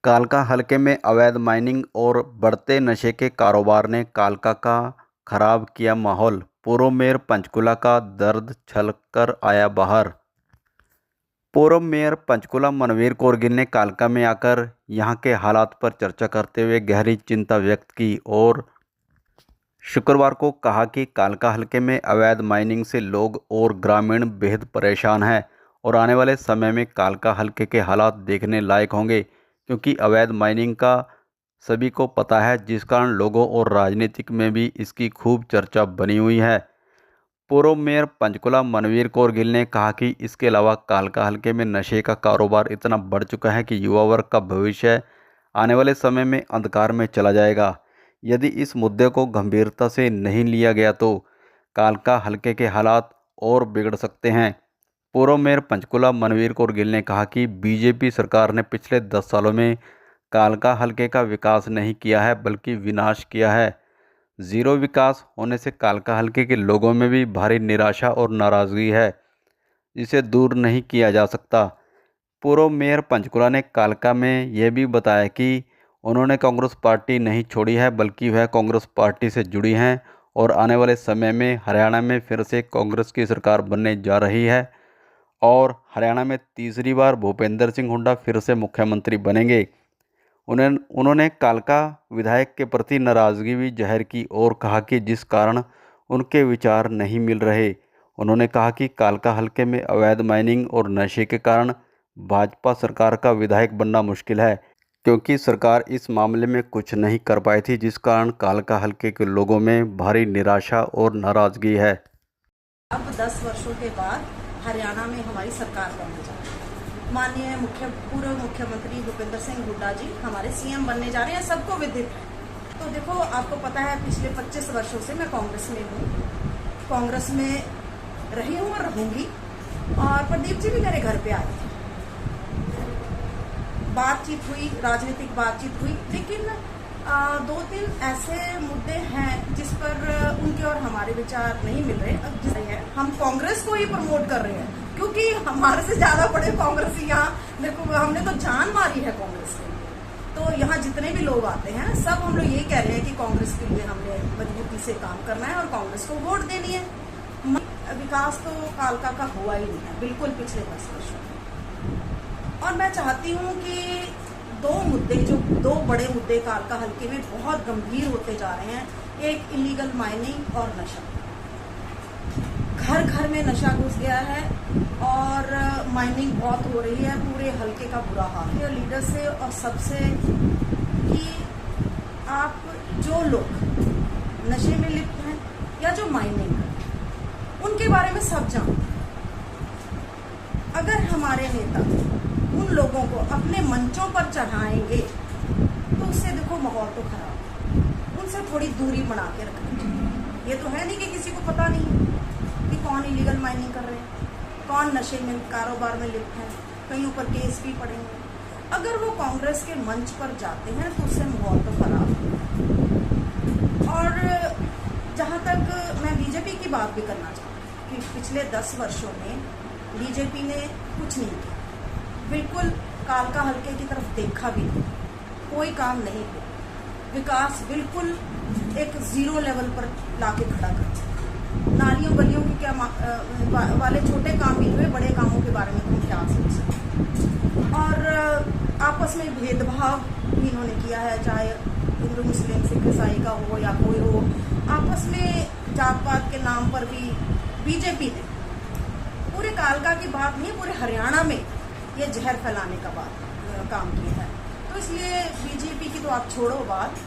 कालका हलके में अवैध माइनिंग और बढ़ते नशे के कारोबार ने कालका का खराब किया माहौल। पूर्व मेयर पंचकूला का दर्द छलकर आया बाहर। पूर्व मेयर पंचकूला मनवीर कौर गिल ने कालका में आकर यहां के हालात पर चर्चा करते हुए गहरी चिंता व्यक्त की और शुक्रवार को कहा कि कालका हलके में अवैध माइनिंग से लोग और ग्रामीण बेहद परेशान हैं और आने वाले समय में कालका हलके के हालात देखने लायक होंगे, क्योंकि अवैध माइनिंग का सभी को पता है, जिस कारण लोगों और राजनीतिक में भी इसकी खूब चर्चा बनी हुई है। पूर्व मेयर पंचकूला मनवीर कौर गिल ने कहा कि इसके अलावा कालका हलके में नशे का कारोबार इतना बढ़ चुका है कि युवा वर्ग का भविष्य आने वाले समय में अंधकार में चला जाएगा। यदि इस मुद्दे को गंभीरता से नहीं लिया गया तो कालका हलके के हालात और बिगड़ सकते हैं। पूर्व मेयर पंचकूला मनवीर कौर गिल ने कहा कि बीजेपी सरकार ने पिछले 10 सालों में कालका हलके का विकास नहीं किया है बल्कि विनाश किया है। जीरो विकास होने से कालका हलके के लोगों में भी भारी निराशा और नाराजगी है, जिसे दूर नहीं किया जा सकता। पूर्व मेयर पंचकूला ने कालका में यह भी बताया कि उन्होंने कांग्रेस पार्टी नहीं छोड़ी है बल्कि वह कांग्रेस पार्टी से जुड़ी हैं और आने वाले समय में हरियाणा में फिर से कांग्रेस की सरकार बनने जा रही है और हरियाणा में तीसरी बार भूपेंद्र सिंह हुड्डा फिर से मुख्यमंत्री बनेंगे। उन्होंने कालका विधायक के प्रति नाराजगी भी जाहिर की और कहा कि जिस कारण उनके विचार नहीं मिल रहे। उन्होंने कहा कि कालका हलके में अवैध माइनिंग और नशे के कारण भाजपा सरकार का विधायक बनना मुश्किल है, क्योंकि सरकार इस मामले में कुछ नहीं कर पाई थी, जिस कारण कालका हलके के लोगों में भारी निराशा और नाराजगी है। अब 10 वर्षों के बाद हरियाणा में हमारी सरकार बनने जा रही है। माननीय पूर्व मुख्यमंत्री भूपेंद्र सिंह हुड्डा जी हमारे सीएम बनने जा रहे हैं, सबको विदित है। तो देखो, आपको पता है पिछले 25 वर्षों से मैं कांग्रेस में हूँ, कांग्रेस में रही हूँ और रहूंगी। और प्रदीप जी भी मेरे घर पे आए थे, बातचीत हुई, राजनीतिक बातचीत हुई, लेकिन 2-3 ऐसे मुद्दे हैं जिस पर उनके और हमारे विचार नहीं मिल रहे। हम कांग्रेस को ही प्रमोट कर रहे हैं, क्योंकि हमारे से ज्यादा बड़े कांग्रेसी यहाँ हमने तो जान मारी है कांग्रेस के लिए। तो यहाँ जितने भी लोग आते हैं सब हम लोग यही कह रहे हैं कि कांग्रेस के लिए हमने मजबूती से काम करना है और कांग्रेस को वोट देनी है। विकास तो कालका का हुआ ही नहीं है बिल्कुल पिछले 10 वर्षों में। और मैं चाहती हूँ कि दो बड़े मुद्दे कालका हलके में बहुत गंभीर होते जा रहे हैं। एक इलीगल माइनिंग और नशा। घर घर में नशा घुस गया है और माइनिंग बहुत हो रही है, पूरे हलके का बुरा हाल है। लीडर से और सबसे कि आप जो लोग नशे में लिप्त हैं या जो माइनिंग करते हैं उनके बारे में सब जानो। अगर हमारे नेता उन लोगों को अपने मंचों पर चढ़ाएंगे तो उससे देखो माहौल तो खराब, उनसे थोड़ी दूरी बना के रखनी चाहिए। ये तो है नहीं कि किसी को पता नहीं कि कौन इलीगल माइनिंग कर रहे हैं, कौन नशे में कारोबार में लिप्त है, कहीं ऊपर केस भी पड़ेंगे। अगर वो कांग्रेस के मंच पर जाते हैं तो उससे माहौल तो खराब। और जहाँ तक मैं बीजेपी की बात भी करना चाहूँ कि पिछले 10 वर्षों में बीजेपी ने कुछ नहीं किया, बिल्कुल कालका हलके की तरफ देखा भी नहीं, कोई काम नहीं हुआ। विकास बिल्कुल एक जीरो लेवल पर लाके खड़ा कर दिया। नालियों गलियों की क्या वाले छोटे काम भी हुए, बड़े कामों के बारे में तुम क्या सोच सकते। और आपस में भेदभाव भी इन्होंने किया है, चाहे हिंदू मुस्लिम सिख ईसाई का हो या कोई हो। आपस में जात पात के नाम पर भी बीजेपी ने पूरे कालका की बात नहीं, पूरे हरियाणा में ये जहर फैलाने का काम किया है। तो इसलिए बीजेपी की तो आप छोड़ो बात,